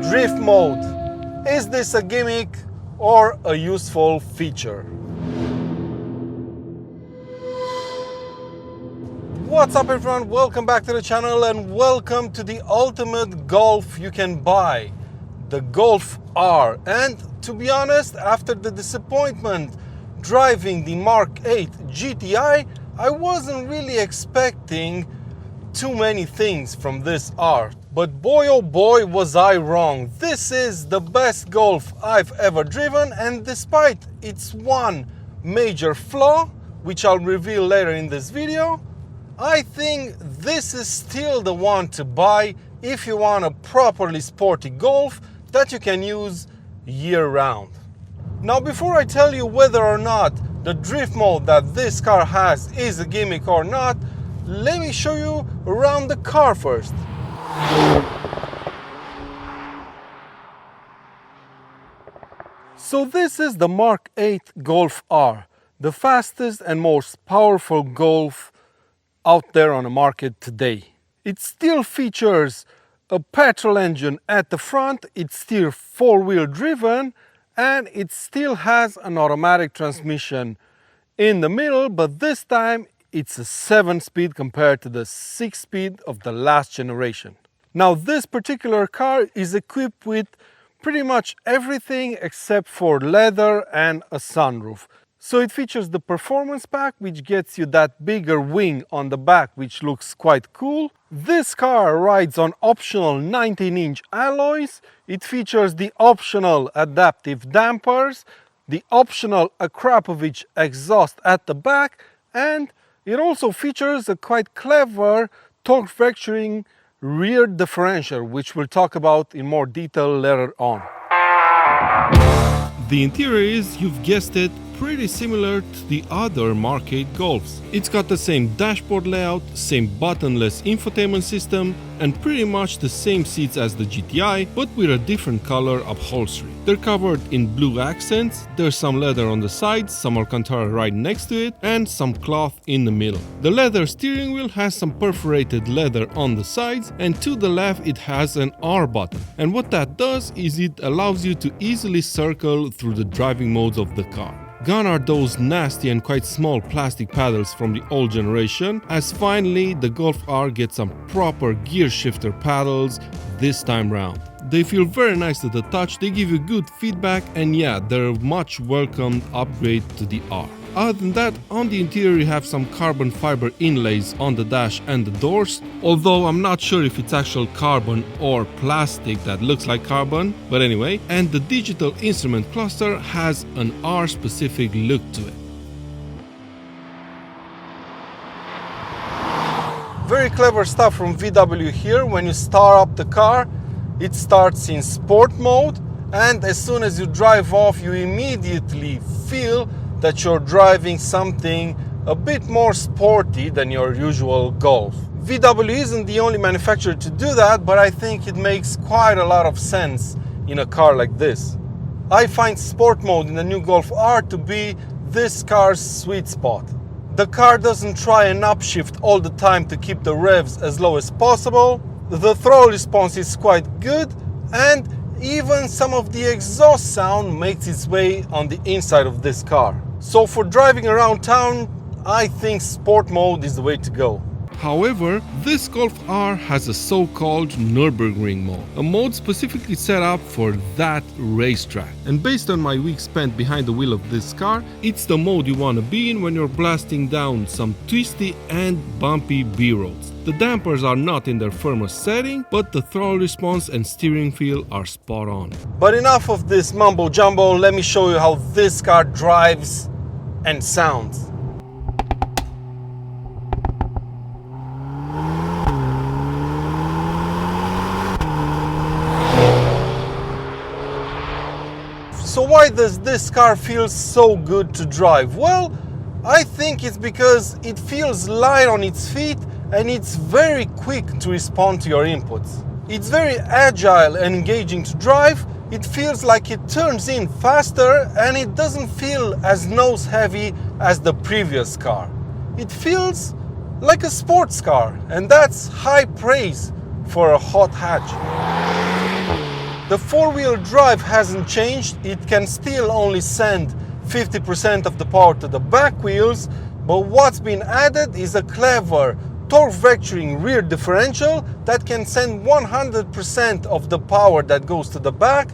Drift mode. Is this a gimmick or a useful feature? What's up everyone, welcome back to the channel and welcome to the ultimate Golf you can buy, the Golf R. And to be honest, after the disappointment driving the Mark 8 GTI, I wasn't really expecting too many things from this R. But boy oh boy was I wrong. This is the best Golf I've ever driven, and despite its one major flaw, which I'll reveal later in this video, I think this is still the one to buy if you want a properly sporty Golf that you can use year-round. Now, before I tell you whether or not the drift mode that this car has is a gimmick or not, let me show you around the car first. So this is the Mark 8 Golf R, the fastest and most powerful Golf out there on the market today. It still features a petrol engine at the front, it's still four-wheel driven, and it still has an automatic transmission in the middle, but this time it's a 7-speed compared to the 6-speed of the last generation. Now this particular car is equipped with pretty much everything except for leather and a sunroof. So it features the performance pack, which gets you that bigger wing on the back, which looks quite cool. This car rides on optional 19-inch alloys. It features the optional adaptive dampers, the optional Akrapovic exhaust at the back, and it also features a quite clever torque vectoring rear differential, which we'll talk about in more detail later on. The interior is, you've guessed it, pretty similar to the other Mark 8 Golfs. It's got the same dashboard layout, same buttonless infotainment system, and pretty much the same seats as the GTI, but with a different color upholstery. They're covered in blue accents, there's some leather on the sides, some Alcantara right next to it, and some cloth in the middle. The leather steering wheel has some perforated leather on the sides, and to the left it has an R button. And what that does is it allows you to easily circle through the driving modes of the car. Gone are those nasty and quite small plastic paddles from the old generation, as finally the Golf R gets some proper gear shifter paddles this time round. They feel very nice to the touch, they give you good feedback, and yeah, they're a much welcomed upgrade to the R. Other than that, on the interior you have some carbon fiber inlays on the dash and the doors, although I'm not sure if it's actual carbon or plastic that looks like carbon, but anyway, and the digital instrument cluster has an R-specific look to it. Very clever stuff from VW here. When you start up the car, it starts in sport mode, and as soon as you drive off, you immediately feel that you're driving something a bit more sporty than your usual Golf. VW isn't the only manufacturer to do that, but I think it makes quite a lot of sense in a car like this. I find sport mode in the new Golf R to be this car's sweet spot. The car doesn't try and upshift all the time to keep the revs as low as possible. The throttle response is quite good, and even some of the exhaust sound makes its way on the inside of this car. So for driving around town, I think sport mode is the way to go. However, this Golf R has a so-called Nürburgring mode, a mode specifically set up for that racetrack. And based on my week spent behind the wheel of this car, it's the mode you want to be in when you're blasting down some twisty and bumpy B-roads. The dampers are not in their firmest setting, but the throttle response and steering feel are spot on. But enough of this mumbo jumbo, let me show you how this car drives and sounds. So why does this car feel so good to drive? Well, I think it's because it feels light on its feet and it's very quick to respond to your inputs. It's very agile and engaging to drive. It feels like it turns in faster and it doesn't feel as nose heavy as the previous car. It feels like a sports car, and that's high praise for a hot hatch. The four-wheel drive hasn't changed. It can still only send 50% of the power to the back wheels, but what's been added is a clever torque vectoring rear differential that can send 100% of the power that goes to the back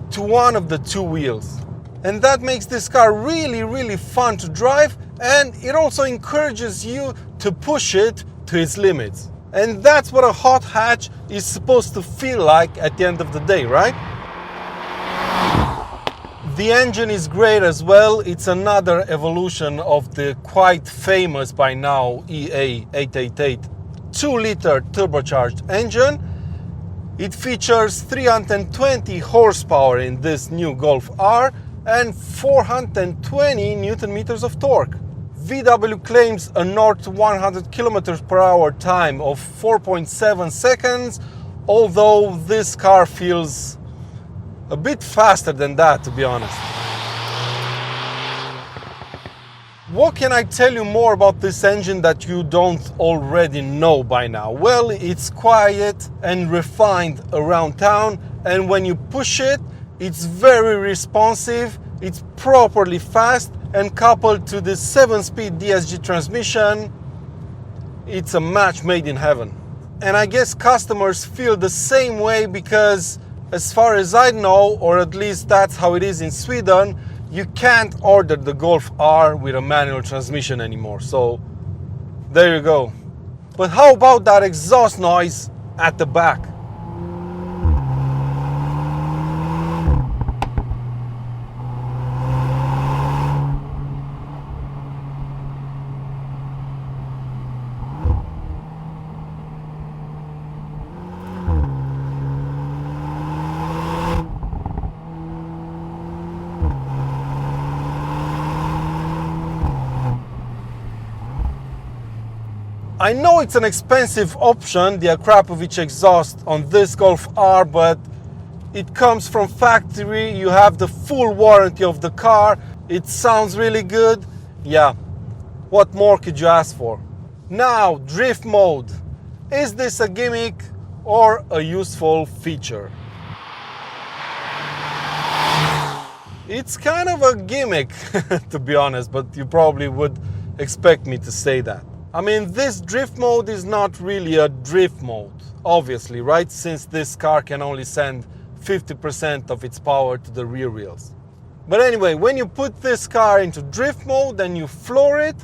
to one of the two wheels. And that makes this car really fun to drive, and it also encourages you to push it to its limits. And that's what a hot hatch is supposed to feel like at the end of the day, right? The engine is great as well. It's another evolution of the quite famous by now EA888 2-liter turbocharged engine. It features 320 horsepower in this new Golf R and 420 Newton meters of torque. VW claims a 0 to 100 km/h time of 4.7 seconds, although this car feels a bit faster than that, to be honest. What can I tell you more about this engine that you don't already know by now? Well, it's quiet and refined around town, and when you push it, it's very responsive, it's properly fast, and coupled to the 7-speed DSG transmission, it's a match made in heaven. And I guess customers feel the same way because, as far as I know, or at least that's how it is in Sweden, you can't order the Golf R with a manual transmission anymore. So there you go. But how about that exhaust noise at the back? I know it's an expensive option, the Akrapovic exhaust on this Golf R, but it comes from factory, you have the full warranty of the car, it sounds really good. Yeah, what more could you ask for? Now, drift mode. Is this a gimmick or a useful feature? It's kind of a gimmick, to be honest, but you probably would expect me to say that. I mean, this drift mode is not really a drift mode, obviously, right? Since this car can only send 50% of its power to the rear wheels. But anyway, when you put this car into drift mode and you floor it,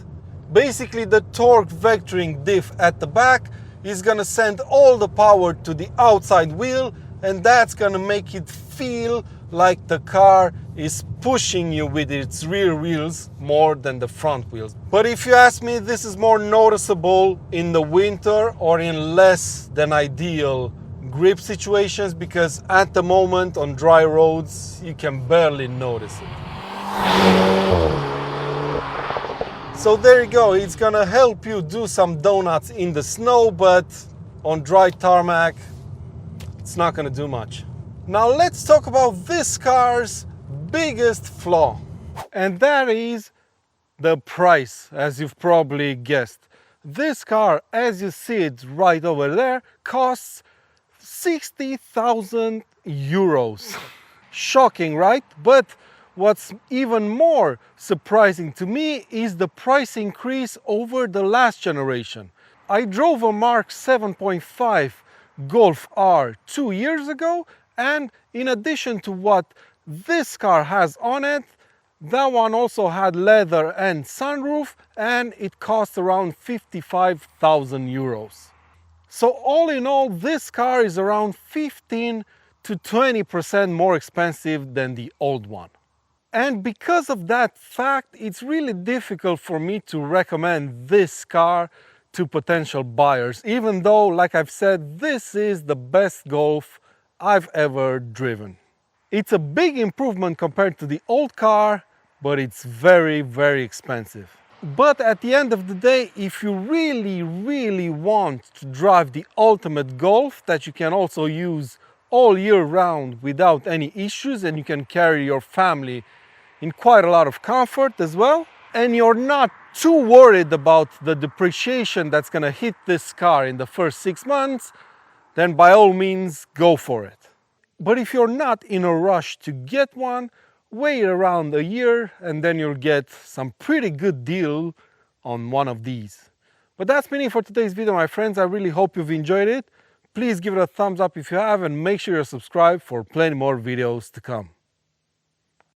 basically the torque vectoring diff at the back is gonna send all the power to the outside wheel, and that's gonna make it feel like the car is pushing you with its rear wheels more than the front wheels. But if you ask me, this is more noticeable in the winter or in less than ideal grip situations, because at the moment on dry roads you can barely notice it. So there you go, it's gonna help you do some donuts in the snow, but on dry tarmac it's not gonna do much. Now let's talk about this car's biggest flaw, and that is the price, as you've probably guessed. This car, as you see it right over there, costs 60,000 euros. Shocking, right? But what's even more surprising to me is the price increase over the last generation. I drove a Mark 7.5 Golf R 2 years ago, and in addition to what this car has on it, that one also had leather and sunroof, and it cost around 55,000 euros. So all in all, this car is around 15 to 20% more expensive than the old one. And because of that fact, it's really difficult for me to recommend this car to potential buyers, even though, like I've said, this is the best Golf I've ever driven. It's a big improvement compared to the old car, but it's very expensive. But at the end of the day, if you really want to drive the ultimate Golf that you can also use all year round without any issues, and you can carry your family in quite a lot of comfort as well, and you're not too worried about the depreciation that's gonna hit this car in the first 6 months, then by all means go for it. But if you're not in a rush to get one, wait around a year and then you'll get some pretty good deal on one of these. But that's been it for today's video, my friends. I really hope you've enjoyed it. Please give it a thumbs up if you have, and make sure you're subscribed for plenty more videos to come.